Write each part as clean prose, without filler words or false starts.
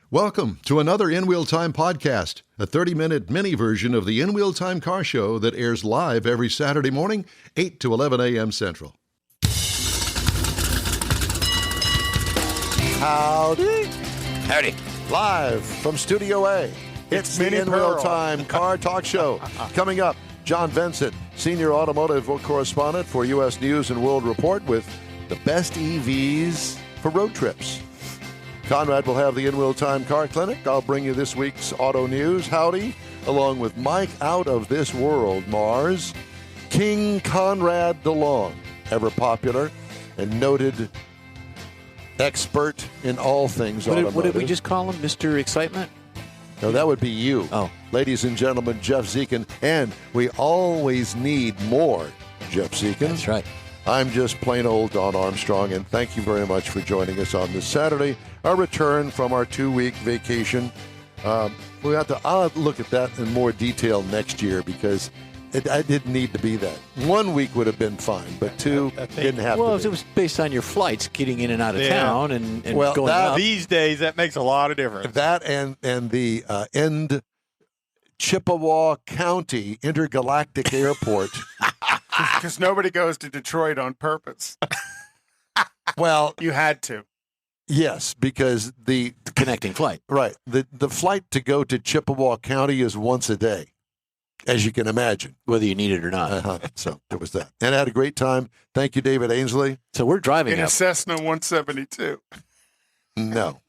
Welcome to another In Wheel Time podcast, a 30-minute mini version of the In Wheel Time car show that airs live every Saturday morning, 8 to 11 a.m. Central. Howdy. Howdy. Live from Studio A. It's the In Wheel Time car talk show. Coming up, John Vincent, senior automotive correspondent for U.S. News and World Report with the best EVs for road trips. Conrad will have the In Wheel Time Car Clinic. I'll bring you this week's auto news. Howdy. Along with Mike out of this world, Mars. King Conrad DeLong, ever popular and noted expert in all things automotive. What did we just call him? Mr. Excitement? No, that would be you. Oh. Ladies and gentlemen, Jeff Zekin. And we always need more Jeff Zekin. That's right. I'm just plain old Don Armstrong, and thank you very much for joining us on this Saturday, our return from our 2-week vacation. I'll look at that in more detail next year because I didn't need to be that. 1 week would have been fine, but 2 didn't have to be. Well, it was based on your flights getting in and out of town and going up. These days, that makes a lot of difference. That and the end Chippewa County Intergalactic Airport. Because nobody goes to Detroit on purpose. Well, you had to. Yes, because the connecting flight. Right. The flight to go to Chippewa County is once a day, as you can imagine. Whether you need it or not. So there was that. And I had a great time. Thank you, David Ainsley. So we're driving in a Cessna 172. No.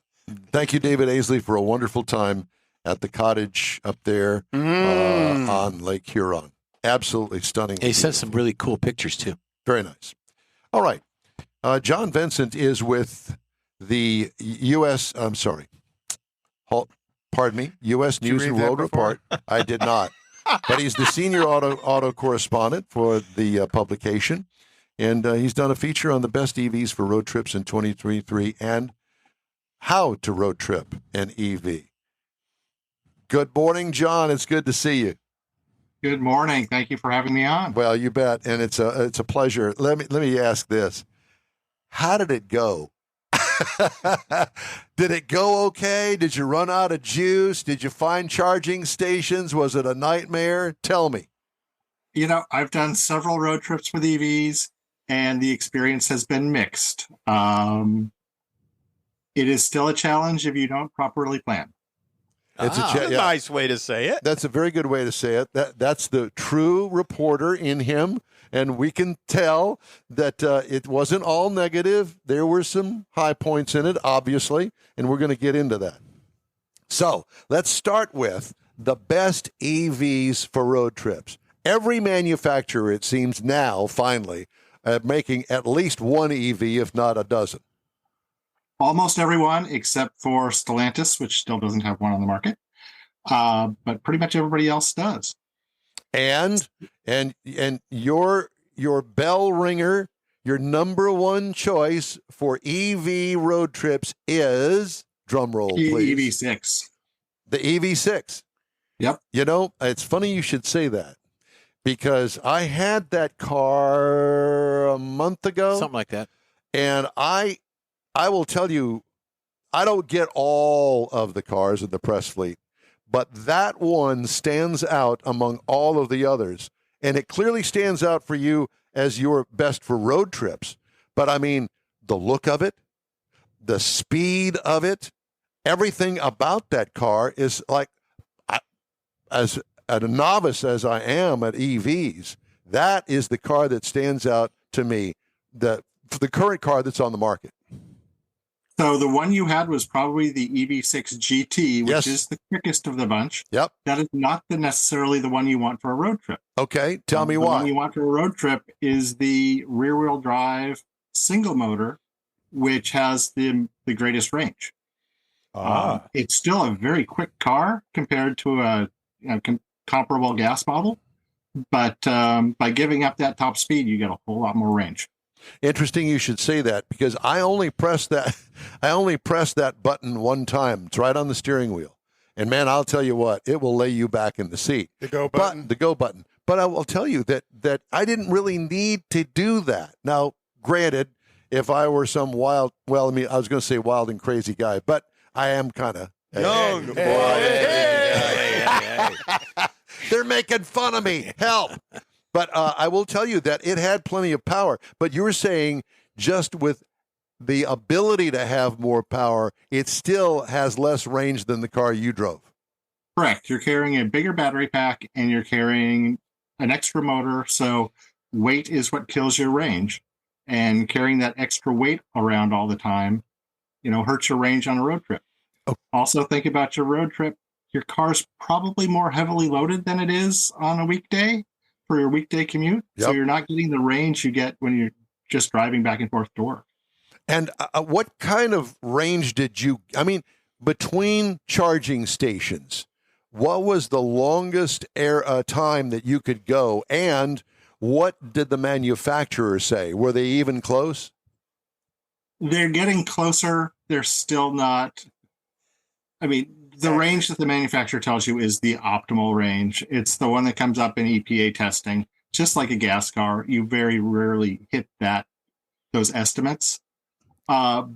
Thank you, David Ainsley, for a wonderful time at the cottage up there on Lake Huron. Absolutely stunning. He sent some really cool pictures, too. Very nice. All right. John Vincent is with the U.S. U.S. News and World Report. I did not. But he's the senior auto correspondent for the publication. And he's done a feature on the best EVs for road trips in 2023 and how to road trip an EV. Good morning, John. It's good to see you. Good morning. Thank you for having me on. Well, you bet, and it's a pleasure. Let me ask this: how did it go? Did it go okay? Did you run out of juice? Did you find charging stations? Was it a nightmare? Tell me. You know, I've done several road trips with EVs, and the experience has been mixed. It is still a challenge if you don't properly plan. That's a nice way to say it. That's a very good way to say it. That's the true reporter in him, and we can tell that it wasn't all negative. There were some high points in it, obviously, and we're going to get into that. So let's start with the best EVs for road trips. Every manufacturer, it seems now, finally, making at least one EV, if not a dozen. Almost everyone except for Stellantis, which still doesn't have one on the market. But pretty much everybody else does. And your bell ringer, your number one choice for EV road trips is, drum roll, please. EV6. The EV6. Yep. You know, it's funny you should say that because I had that car a month ago. Something like that. And I will tell you, I don't get all of the cars in the press fleet, but that one stands out among all of the others. And it clearly stands out for you as your best for road trips. But I mean, the look of it, the speed of it, everything about that car is like, as a novice as I am at EVs, that is the car that stands out to me, the current car that's on the market. So the one you had was probably the EV6 GT, which is the quickest of the bunch. Yep. That is not necessarily the one you want for a road trip. Okay, tell me why. why. The one you want for a road trip is the rear-wheel drive single motor, which has the greatest range. It's still a very quick car compared to a comparable gas model, but by giving up that top speed, you get a whole lot more range. Interesting you should say that because I only pressed that button one time. It's right on the steering wheel. And man, I'll tell you what, it will lay you back in the seat. The go button. The go button. But I will tell you that I didn't really need to do that. Now, granted, if I were some wild, well, I mean, I was going to say wild and crazy guy, but I am kind of Young boy. They're making fun of me. Help. But I will tell you that it had plenty of power. But you were saying just with the ability to have more power, it still has less range than the car you drove. Correct. You're carrying a bigger battery pack and you're carrying an extra motor. So weight is what kills your range. And carrying that extra weight around all the time, hurts your range on a road trip. Oh. Also think about your road trip. Your car's probably more heavily loaded than it is on a weekday for your weekday commute. Yep. So you're not getting the range you get when you're just driving back and forth to work. And what kind of range between charging stations, what was the longest time that you could go? And what did the manufacturer say? Were they even close? They're getting closer. They're still not. The range that the manufacturer tells you is the optimal range. It's the one that comes up in EPA testing. Just like a gas car, you very rarely hit those estimates. But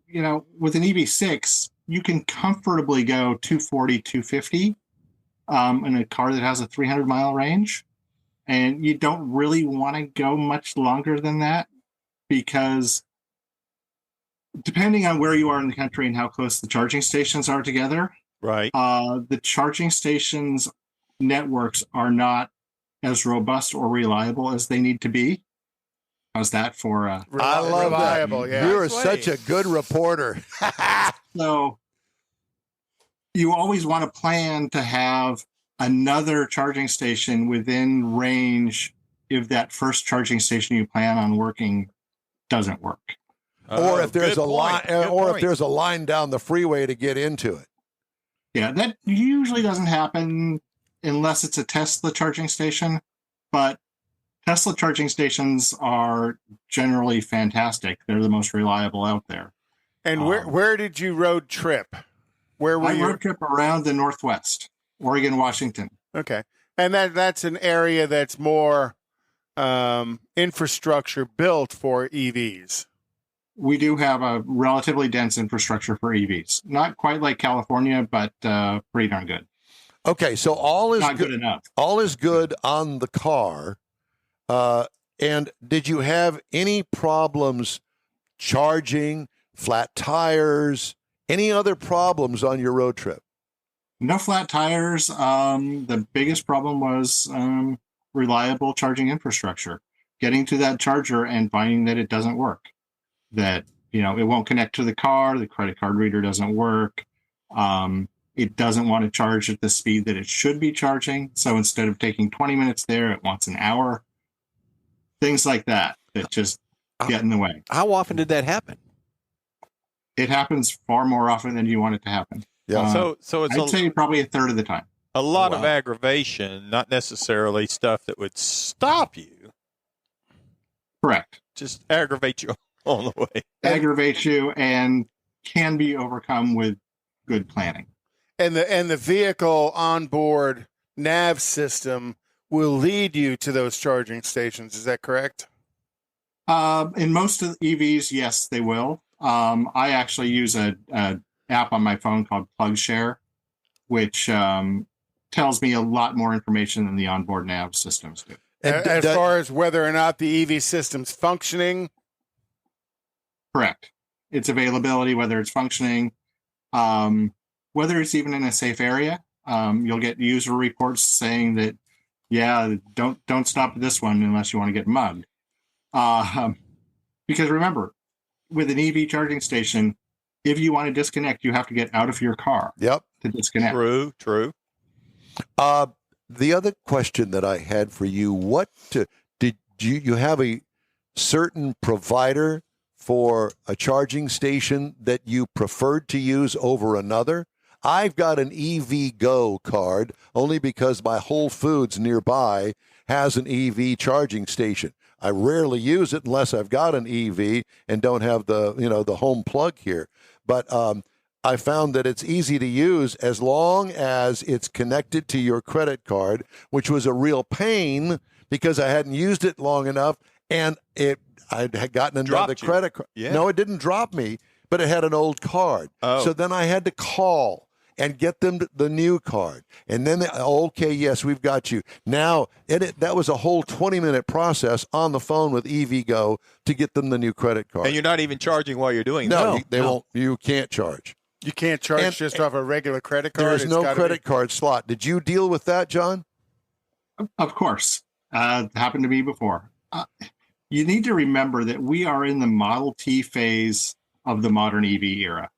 with an EV6, you can comfortably go 240, 250 in a car that has a 300-mile range. And you don't really want to go much longer than that because depending on where you are in the country and how close the charging stations are together, Right. The charging stations networks are not as robust or reliable as they need to be. How's that for I love reliable, that. yeah. You're Nice way. such a good reporter. So you always want to plan to have another charging station within range if that first charging station you plan on working doesn't work. Or if there's good a line, point. Good or if point. there's a line down the freeway to get into it. Yeah, that usually doesn't happen unless it's a Tesla charging station, but Tesla charging stations are generally fantastic. They're the most reliable out there. And where did you road trip? Where were I you? road trip around the Northwest, Oregon, Washington. Okay. And that's an area that's more infrastructure built for EVs. We do have a relatively dense infrastructure for EVs. Not quite like California, but pretty darn good. Okay, so all is Not good enough. All is good on the car. And did you have any problems charging, flat tires, any other problems on your road trip? No flat tires. The biggest problem was reliable charging infrastructure. Getting to that charger and finding that it doesn't work. That, it won't connect to the car. The credit card reader doesn't work. It doesn't want to charge at the speed that it should be charging. So instead of taking 20 minutes there, it wants an hour. Things like that just get in the way. How often did that happen? It happens far more often than you want it to happen. Yeah. So it's I'd say probably a third of the time. a lot Wow. of aggravation, not necessarily stuff that would stop you, Correct. just aggravate you on the way. Aggravate you and can be overcome with good planning. And the vehicle onboard nav system will lead you to those charging stations. Is that correct? In most of the EVs, yes, they will. I actually use a app on my phone called PlugShare, which tells me a lot more information than the onboard nav systems do. As far as whether or not the EV system's functioning? Correct. Its availability, whether it's functioning, whether it's even in a safe area. You'll get user reports saying that, yeah, don't stop at this one unless you want to get mugged. Because remember, with an EV charging station, if you want to disconnect, you have to get out of your car Yep. to disconnect. True. The other question that I had for you, did you have a certain provider for a charging station that you preferred to use over another? I've got an EV Go card only because my Whole Foods nearby has an EV charging station. I rarely use it unless I've got an EV and don't have the home plug here. But I found that it's easy to use as long as it's connected to your credit card, which was a real pain because I hadn't used it long enough, and I had gotten another Dropped you. credit card. Yeah. No, it didn't drop me, but it had an old card. Oh. So then I had to call and get them the new card. And then, okay, yes, we've got you. Now, that was a whole 20-minute process on the phone with EVgo to get them the new credit card. And you're not even charging while you're doing no, that. they won't. You can't charge. You can't charge just off a regular credit card? There's no credit card slot. Did you deal with that, John? Of course. Happened to me before. You need to remember that we are in the Model T phase of the modern EV era.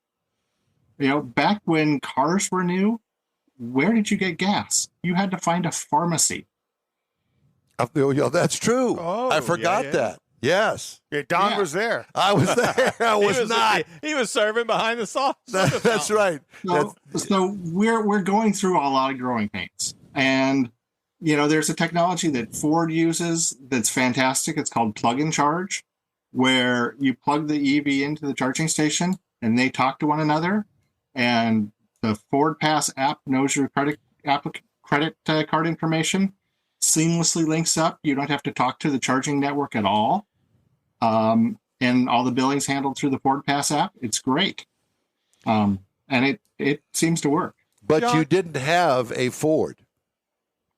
Back when cars were new, where did you get gas? You had to find a pharmacy. That's true. Oh, I forgot that. Yes. Yeah, Don was there. I was there. I was not. He was serving behind the sauce. That's right. So we're going through a lot of growing pains. And, there's a technology that Ford uses that's fantastic. It's called plug and charge, where you plug the EV into the charging station and they talk to one another. And the Ford Pass app knows your credit card information, seamlessly links up. You don't have to talk to the charging network at all. And all the billing's handled through the Ford Pass app. It's great. And it seems to work. But John, you didn't have a Ford.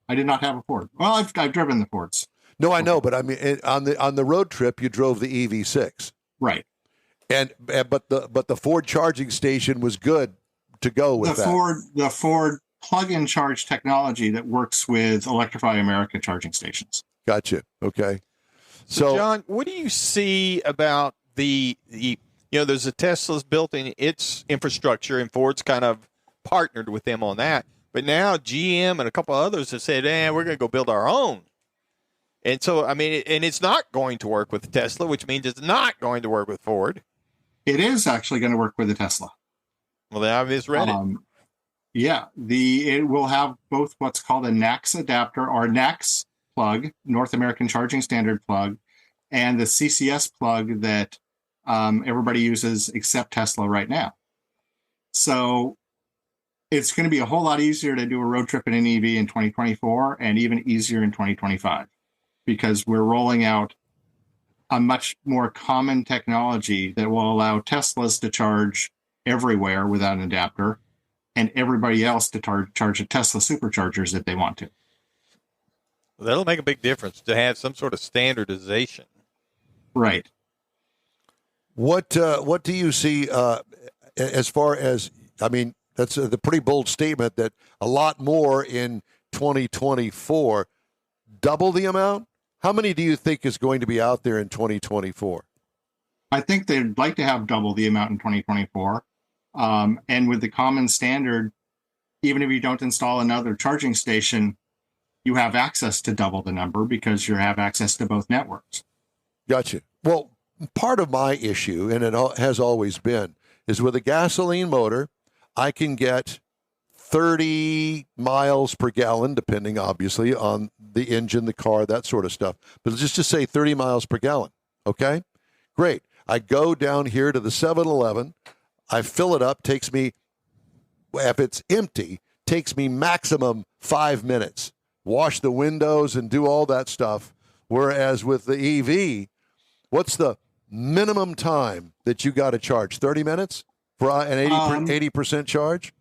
I did not have a Ford. Well, I've driven the Fords. No, I know, but I mean, on the road trip, you drove the EV6. Right. But the Ford charging station was good to go with the Ford plug-in charge technology that works with Electrify America charging stations. Gotcha. Okay. So John, what do you see about the there's a Tesla's built in its infrastructure, and Ford's kind of partnered with them on that. But now GM and a couple others have said, we're going to go build our own. And so, and it's not going to work with Tesla, which means it's not going to work with Ford. It is actually going to work with the Tesla. Well, then I misread it. Yeah, it will have both what's called a NACS adapter or NACS plug, North American Charging Standard plug, and the CCS plug that everybody uses except Tesla right now. So it's going to be a whole lot easier to do a road trip in an EV in 2024 and even easier in 2025 because we're rolling out a much more common technology that will allow Teslas to charge everywhere without an adapter and everybody else to charge at Tesla superchargers if they want to. Well, that'll make a big difference to have some sort of standardization. Right. What do you see as far as, that's the pretty bold statement that a lot more in 2024, double the amount? How many do you think is going to be out there in 2024? I think they'd like to have double the amount in 2024. And with the common standard, even if you don't install another charging station, you have access to double the number because you have access to both networks. Gotcha. Well, part of my issue, and it has always been, is with a gasoline motor, I can get 30 miles per gallon, depending, obviously, on the engine, the car, that sort of stuff. But let's just say 30 miles per gallon. Okay? Great. I go down here to the 7-Eleven. I fill it up. Takes me, if it's empty, takes me maximum 5 minutes. Wash the windows and do all that stuff. Whereas with the EV, what's the minimum time that you got to charge? 30 minutes for an 80% charge?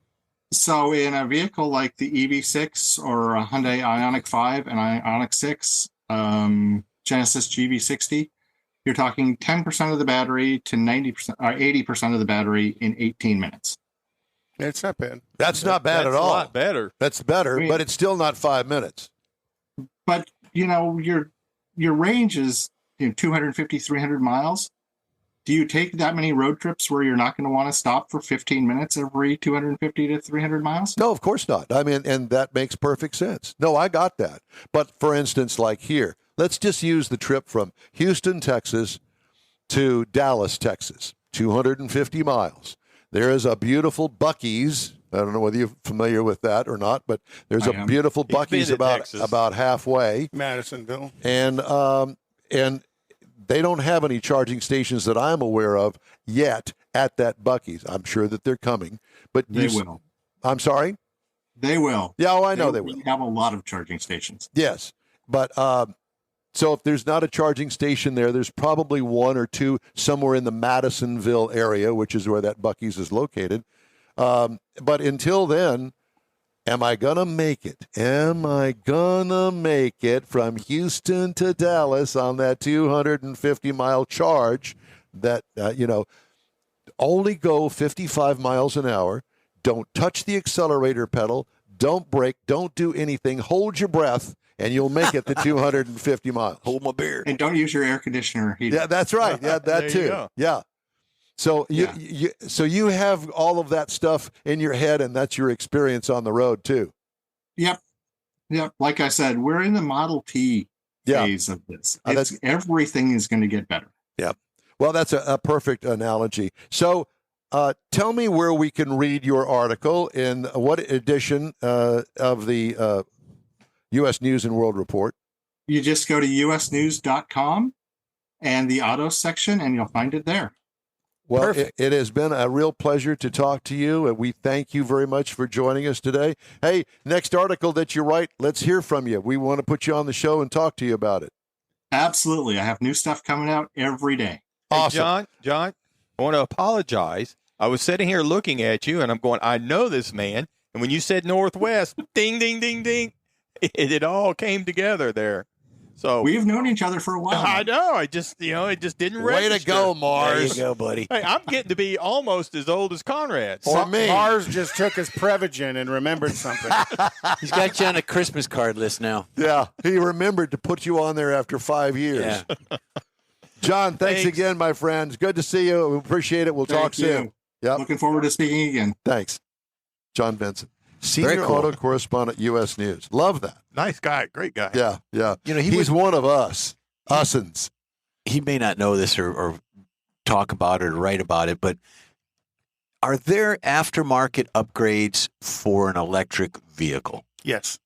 So in a vehicle like the EV6 or a Hyundai Ioniq 5 and Ioniq 6, Genesis GV60, you're talking 10% of the battery to 90% or 80% of the battery in 18 minutes. It's not bad. That's not bad at all. That's a lot better. That's better, but it's still not 5 minutes. But, your range is 250, 300 miles. Do you take that many road trips where you're not going to want to stop for 15 minutes every 250 to 300 miles? No, of course not. And that makes perfect sense. No, I got that. But for instance, like here, let's just use the trip from Houston, Texas to Dallas, Texas, 250 miles. There is a beautiful Buc-ee's. I don't know whether you're familiar with that or not, but there's a beautiful Buc-ee's about halfway. Madisonville. And they don't have any charging stations that I'm aware of yet at that Buc-ee's. I'm sure that they're coming. But they will. I'm sorry? They will. Yeah, I know they will. We have a lot of charging stations. Yes. But So if there's not a charging station there's probably one or two somewhere in the Madisonville area, which is where that Buc-ee's is located. But until then, am I going to make it? Am I going to make it from Houston to Dallas on that 250-mile charge that, only go 55 miles an hour, don't touch the accelerator pedal, don't brake, don't do anything, hold your breath, and you'll make it the 250 miles. Hold my beer. And don't use your air conditioner heater. Yeah, that's right. Yeah, that too. Go. Yeah. So you have all of that stuff in your head, and that's your experience on the road too. Yep. Like I said, we're in the Model T phase of this. Everything is going to get better. Yeah. Well, that's a perfect analogy. So tell me where we can read your article in what edition of the U.S. News and World Report. You just go to usnews.com and the auto section, and you'll find it there. Well, it has been a real pleasure to talk to you, and we thank you very much for joining us today. Hey, next article that you write, let's hear from you. We want to put you on the show and talk to you about it. Absolutely. I have new stuff coming out every day. Awesome. Hey, John, I want to apologize. I was sitting here looking at you, and I'm going, I know this man. And when you said Northwest, ding, ding, ding, ding, it all came together there. So we've known each other for a while. I know. I just, it just didn't register. Way to go, Mars. There you go, buddy. Hey, I'm getting to be almost as old as Conrad. Or me. Mars just took his Prevagen and remembered something. He's got you on a Christmas card list now. Yeah, he remembered to put you on there after 5 years. Yeah. John, thanks again, my friends. Good to see you. We appreciate it. We'll talk soon. Yep. Looking forward to speaking again. Thanks. John Vincent, Senior cool. Auto Correspondent, U.S. News. Love that. Nice guy. Great guy. Yeah. He's He's one of us. Ussens. He may not know this or talk about it or write about it, but are there aftermarket upgrades for an electric vehicle? Yes.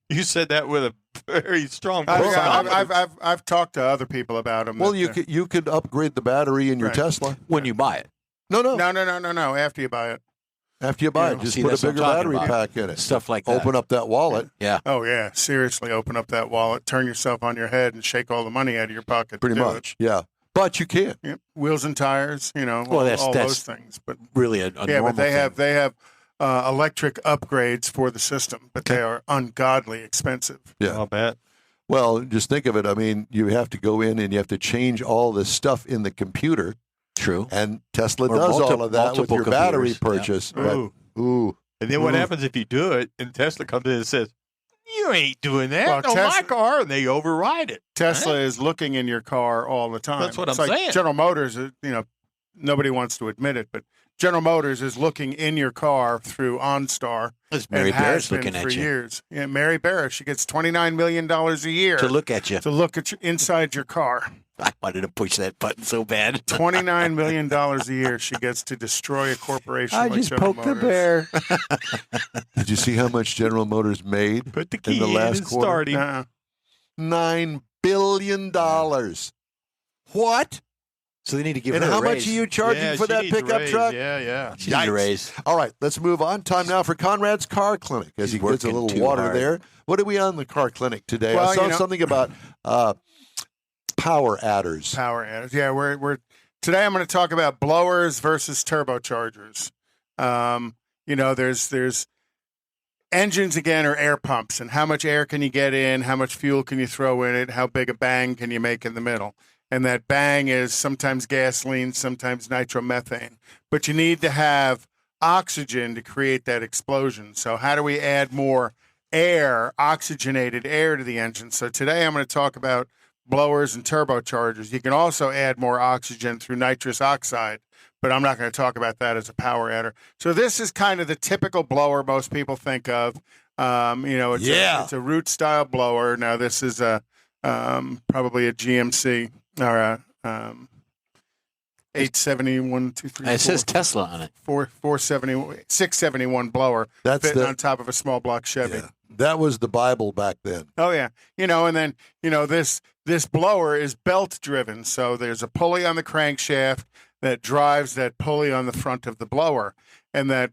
You said that with a very strong I've talked to other people about them. Well, you could upgrade the battery in your Right. Tesla. When you buy it. No. No. After you buy it. After you buy Yeah. it, just See, put a that's what I'm bigger talking battery about. pack in it. Stuff like that. Open up that wallet. Yeah. Oh yeah, seriously, open up that wallet, turn yourself on your head, and shake all the money out of your pocket. to Pretty do much. Yeah. But you can. it. Yep. Wheels and tires, Well, that's- all that's- those things. But Really a yeah, normal but they thing. have electric upgrades for the system, but they are ungodly expensive. Yeah. I'll bet. Well, just think of it. I mean, you have to go in and you have to change all this stuff in the computer. True. And Tesla Or does all of that with multiple your battery computers. purchase. But, ooh. And then what happens if you do it and Tesla comes in and says, you ain't doing that Well, on my Tesla- car, and they override it. Tesla is looking in your car all the time. That's what It's I'm like saying. General Motors, nobody wants to admit it, but General Motors is looking in your car through OnStar. It's Mary and has Barrett's been looking for at you years. Yeah, Mary Barrett, she gets $29 million a year to look at you. to look at inside your car. I wanted to push that button so bad. $29 million a year she gets to destroy a corporation I like just General poked the Motors. bear. Did you see how much General Motors made Put the in key the in last and quarter? start him. $9 billion. What? So they need to give And her how a raise. much are you charging Yeah, for she that needs a pickup raise. truck? Yeah. She needs a Yikes. raise. All right, let's move on. Time now for Conrad's Car Clinic as He's he gets a working little too water hard. there. What are we on the car clinic today? Well, I saw something about power adders. Power adders. Yeah, we're today I'm going to talk about blowers versus turbochargers. There's engines again are air pumps, and how much air can you get in? How much fuel can you throw in it? How big a bang can you make in the middle? And that bang is sometimes gasoline, sometimes nitromethane. But you need to have oxygen to create that explosion. So how do we add more air, oxygenated air to the engine? So today I'm going to talk about blowers and turbochargers. You can also add more oxygen through nitrous oxide, but I'm not going to talk about that as a power adder. So this is kind of the typical blower most people think of. It's a root style blower. Now this is probably a GMC or a 871, 2, 3, It says Tesla on it. 671 blower That's fitting the- on top of a small block Chevy. Yeah. That was the Bible back then. Oh yeah, and then this blower is belt driven, so there's a pulley on the crankshaft that drives that pulley on the front of the blower, and that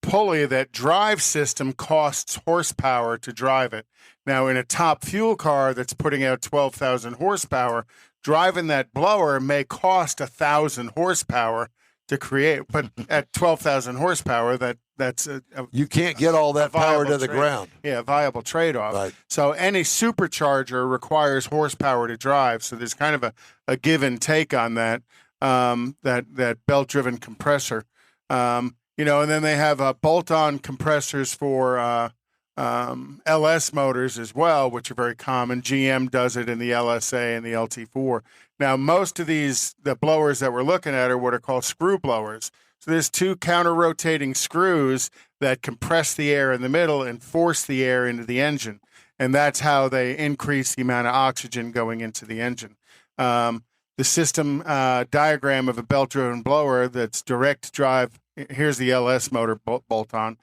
pulley, that drive system costs horsepower to drive it. Now, in a top fuel car that's putting out 12,000 horsepower, driving that blower may cost 1,000 horsepower to create, but at 12,000 horsepower, that's you can't get all that power to the ground. Yeah, a viable trade-off. Right. So any supercharger requires horsepower to drive. So there's kind of a give and take on that that belt-driven compressor. And then they have bolt-on compressors for LS motors as well, which are very common. GM does it in the LSA and the LT4. Now, most of the blowers that we're looking at are what are called screw blowers. So there's two counter-rotating screws that compress the air in the middle and force the air into the engine. And that's how they increase the amount of oxygen going into the engine. The system diagram of a belt-driven blower that's direct drive, here's the LS motor bolt-on,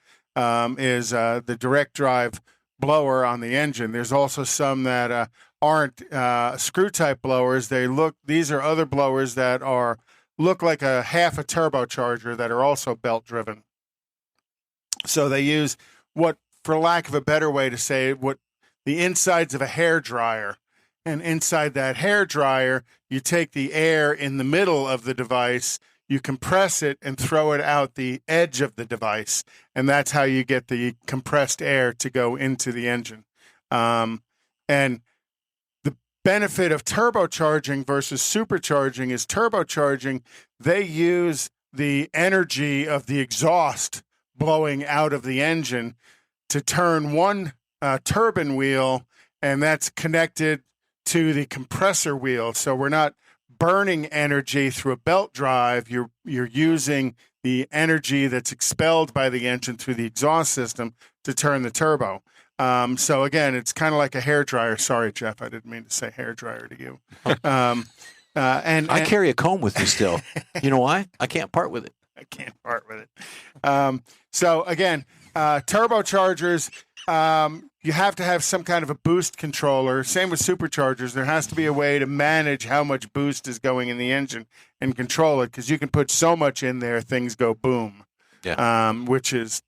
is the direct drive blower on the engine. There's also some that aren't screw type blowers. These are other blowers that look like a half a turbocharger that are also belt driven. So they use what, for lack of a better way to say it, what the insides of a hair dryer. And inside that hair dryer, you take the air in the middle of the device, you compress it and throw it out the edge of the device. And that's how you get the compressed air to go into the engine. And the benefit of turbocharging versus supercharging is turbocharging, they use the energy of the exhaust blowing out of the engine to turn one turbine wheel, and that's connected to the compressor wheel. So we're not burning energy through a belt drive. You're using the energy that's expelled by the engine through the exhaust system to turn the turbo. So again, it's kind of like a hair dryer. Sorry, Jeff, I didn't mean to say hair dryer to you. And I carry a comb with me still. You know why? I can't part with it. I can't part with it. So again, turbochargers, you have to have some kind of a boost controller. Same with superchargers. There has to be a way to manage how much boost is going in the engine and control it, because you can put so much in there, things go boom. Yeah. Which is,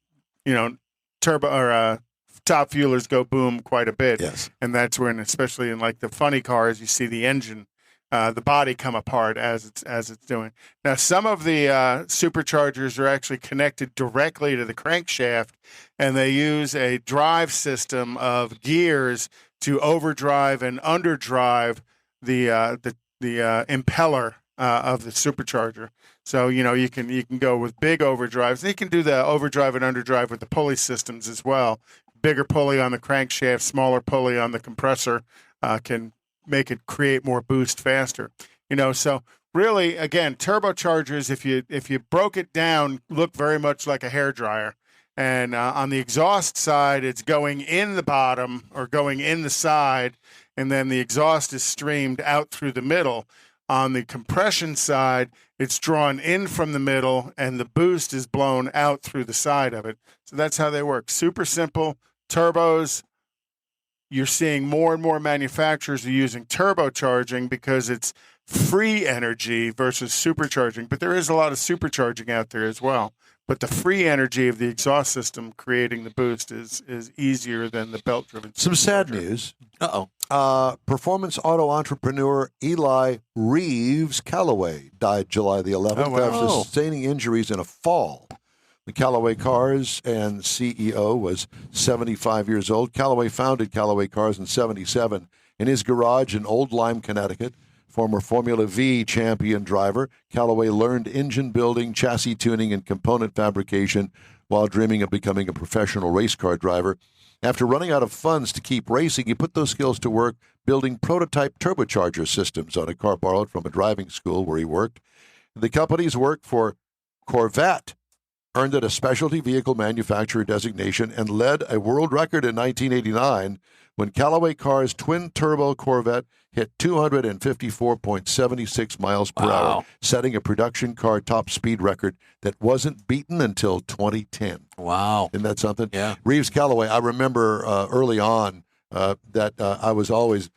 turbo or top fuelers go boom quite a bit. Yes. And that's when, especially in like the funny cars, you see the engine, the body come apart as it's doing. Now, some of the superchargers are actually connected directly to the crankshaft, and they use a drive system of gears to overdrive and underdrive the impeller of the supercharger. So you can go with big overdrives. And you can do the overdrive and underdrive with the pulley systems as well. Bigger pulley on the crankshaft, smaller pulley on the compressor can make it create more boost faster. So really, again, turbochargers, if you broke it down, look very much like a hair dryer. And on the exhaust side, it's going in the bottom or going in the side, and then the exhaust is streamed out through the middle. On the compression side, it's drawn in from the middle, and the boost is blown out through the side of it. So that's how they work. Super simple. Turbos, you're seeing more and more manufacturers are using turbocharging because it's free energy versus supercharging. But there is a lot of supercharging out there as well. But the free energy of the exhaust system creating the boost is easier than the belt-driven. Some sad news. Uh-oh. Performance auto entrepreneur Eli Reeves Callaway died July the 11th after sustaining injuries in a fall. The Callaway Cars and CEO was 75 years old. Callaway founded Callaway Cars in 77 in his garage in Old Lyme, Connecticut. Former Formula V champion driver, Callaway learned engine building, chassis tuning, and component fabrication while dreaming of becoming a professional race car driver. After running out of funds to keep racing, he put those skills to work building prototype turbocharger systems on a car borrowed from a driving school where he worked. The company's work for Corvette earned it a specialty vehicle manufacturer designation and led a world record in 1989 when Callaway Cars' twin-turbo Corvette hit 254.76 miles per hour, setting a production car top speed record that wasn't beaten until 2010. Wow. Isn't that something? Yeah. Reeves Callaway, I remember early on that I was always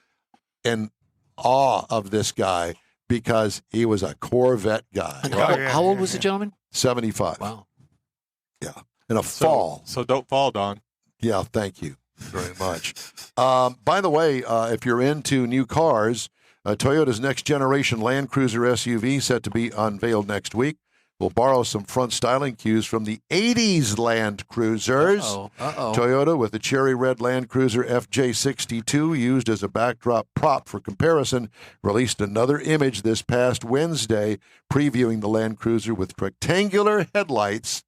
in awe of this guy because he was a Corvette guy. How old was the gentleman? 75. Wow. Yeah. in a fall. So don't fall, Don. Yeah, thank you very much. By the way, if you're into new cars, Toyota's next generation Land Cruiser SUV set to be unveiled next week. We'll borrow some front styling cues from the 80s Land Cruisers. Toyota, with the cherry red Land Cruiser FJ62 used as a backdrop prop for comparison, released another image this past Wednesday previewing the Land Cruiser with rectangular headlights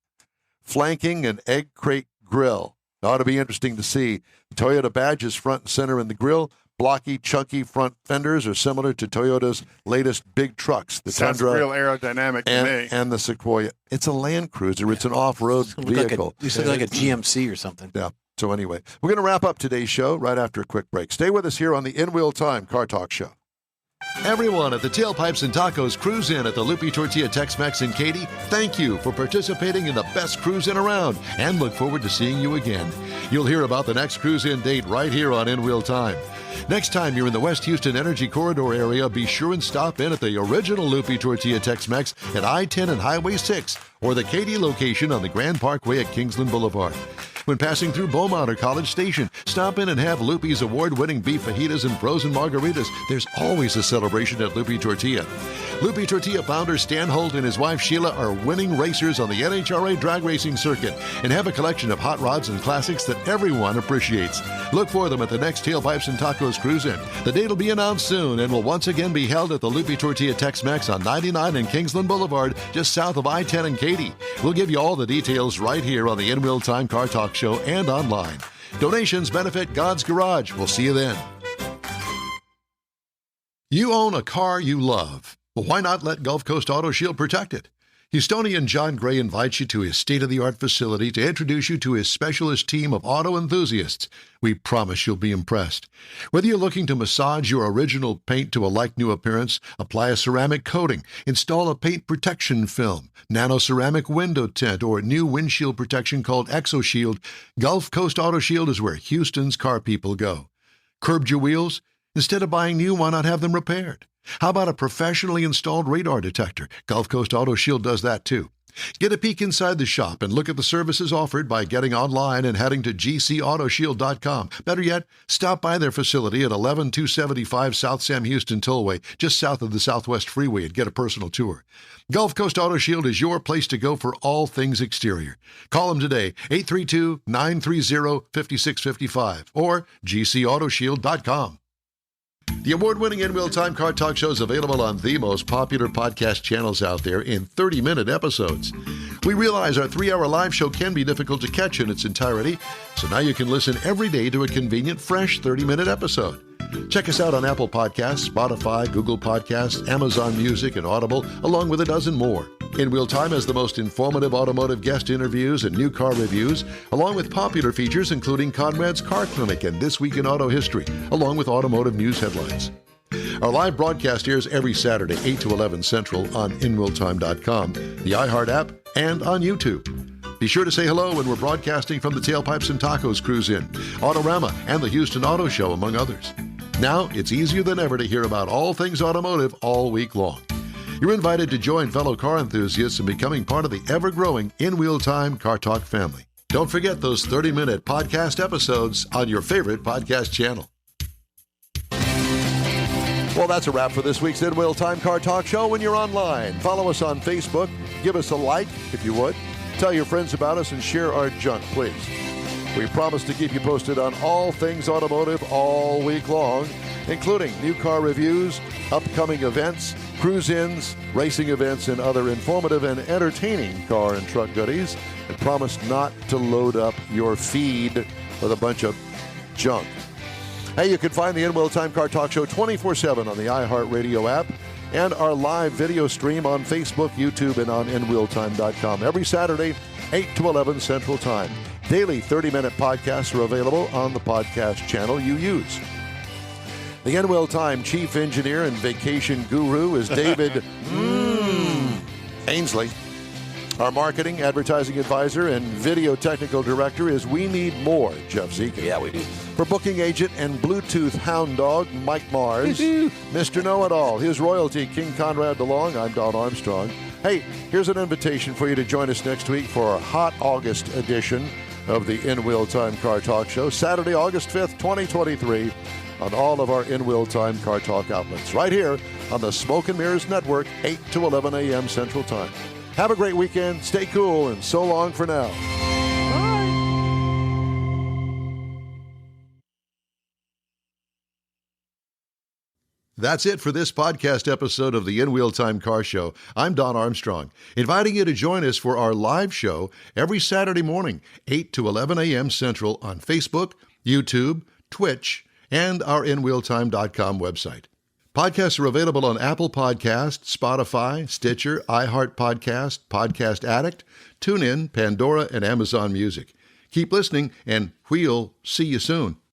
flanking an egg crate grille. Ought to be interesting to see. The Toyota badge is front and center in the grille. Blocky, chunky front fenders are similar to Toyota's latest big trucks, the Sounds Tundra real aerodynamic to me. and the Sequoia. It's a Land Cruiser. It's an off-road vehicle. You look like a GMC or something. Yeah. So anyway, we're going to wrap up today's show right after a quick break. Stay with us here on the In Wheel Time Car Talk Show. Everyone at the Tailpipes and Tacos Cruise In at the Loopy Tortilla Tex-Mex in Katy, thank you for participating in the best cruise in around and look forward to seeing you again. You'll hear about the next cruise in date right here on In Wheel Time. Next time you're in the West Houston Energy Corridor area, be sure and stop in at the original Loopy Tortilla Tex-Mex at I-10 and Highway 6 or the Katy location on the Grand Parkway at Kingsland Boulevard. When passing through Beaumont or College Station, stop in and have Loopy's award-winning beef fajitas and frozen margaritas. There's always a celebration at Loopy Tortilla. Loopy Tortilla founder Stan Holt and his wife Sheila are winning racers on the NHRA drag racing circuit and have a collection of hot rods and classics that everyone appreciates. Look for them at the next Tailpipes and Tacos Cruise In. The date will be announced soon and will once again be held at the Loopy Tortilla Tex-Mex on 99 and Kingsland Boulevard, just south of I-10 and Katy. We'll give you all the details right here on the In Wheel Time Car Talk Show and online. Donations benefit God's Garage. We'll see you then. You own a car you love. Well, why not let Gulf Coast Auto Shield protect it? Houstonian John Gray invites you to his state-of-the-art facility to introduce you to his specialist team of auto enthusiasts. We promise you'll be impressed. Whether you're looking to massage your original paint to a like-new appearance, apply a ceramic coating, install a paint protection film, nano-ceramic window tint, or new windshield protection called ExoShield, Gulf Coast Auto Shield is where Houston's car people go. Curbed your wheels? Instead of buying new, why not have them repaired? How about a professionally installed radar detector? Gulf Coast Auto Shield does that too. Get a peek inside the shop and look at the services offered by getting online and heading to gcautoshield.com. Better yet, stop by their facility at 11275 South Sam Houston Tollway, just south of the Southwest Freeway, and get a personal tour. Gulf Coast Auto Shield is your place to go for all things exterior. Call them today, 832-930-5655 or gcautoshield.com. The award-winning In Wheel Time Car Talk Show is available on the most popular podcast channels out there in 30-minute episodes. We realize our 3-hour live show can be difficult to catch in its entirety, so now you can listen every day to a convenient, fresh 30-minute episode. Check us out on Apple Podcasts, Spotify, Google Podcasts, Amazon Music, and Audible, along with a dozen more. In Wheel Time has the most informative automotive guest interviews and new car reviews, along with popular features including Conrad's Car Clinic and This Week in Auto History, along with automotive news headlines. Our live broadcast airs every Saturday, 8 to 11 Central on InWheelTime.com, the iHeart app, and on YouTube. Be sure to say hello when we're broadcasting from the Tailpipes and Tacos Cruise In, Autorama, and the Houston Auto Show, among others. Now, it's easier than ever to hear about all things automotive all week long. You're invited to join fellow car enthusiasts in becoming part of the ever-growing In Wheel Time Car Talk family. Don't forget those 30-minute podcast episodes on your favorite podcast channel. Well, that's a wrap for this week's In Wheel Time Car Talk Show. When you're online, follow us on Facebook. Give us a like, if you would. Tell your friends about us and share our junk, please. We promise to keep you posted on all things automotive all week long, including new car reviews, upcoming events, cruise-ins, racing events, and other informative and entertaining car and truck goodies, and promise not to load up your feed with a bunch of junk. Hey, you can find the In Wheel Time Car Talk Show 24/7 on the iHeartRadio app and our live video stream on Facebook, YouTube, and on InWheelTime.com every Saturday, 8 to 11 Central Time. Daily 30-minute podcasts are available on the podcast channel you use. The In Wheel Time chief engineer and vacation guru is David Ainsley. Our marketing, advertising advisor, and video technical director is We Need More, Jeff Zekin. Yeah, we do. For booking agent and Bluetooth hound dog, Mike Mars. Mr. Know-It-All, his royalty, King Conrad DeLong. I'm Don Armstrong. Hey, here's an invitation for you to join us next week for our hot August edition of the In Wheel Time Car Talk Show, Saturday, August 5th, 2023, on all of our In Wheel Time Car Talk outlets, right here on the Smoke and Mirrors Network, 8 to 11 a.m. Central Time. Have a great weekend, stay cool, and so long for now. That's it for this podcast episode of the In Wheel Time Car Show. I'm Don Armstrong, inviting you to join us for our live show every Saturday morning, 8 to 11 a.m. Central on Facebook, YouTube, Twitch, and our InWheelTime.com website. Podcasts are available on Apple Podcasts, Spotify, Stitcher, iHeart Podcast, Podcast Addict, TuneIn, Pandora, and Amazon Music. Keep listening, and we'll see you soon.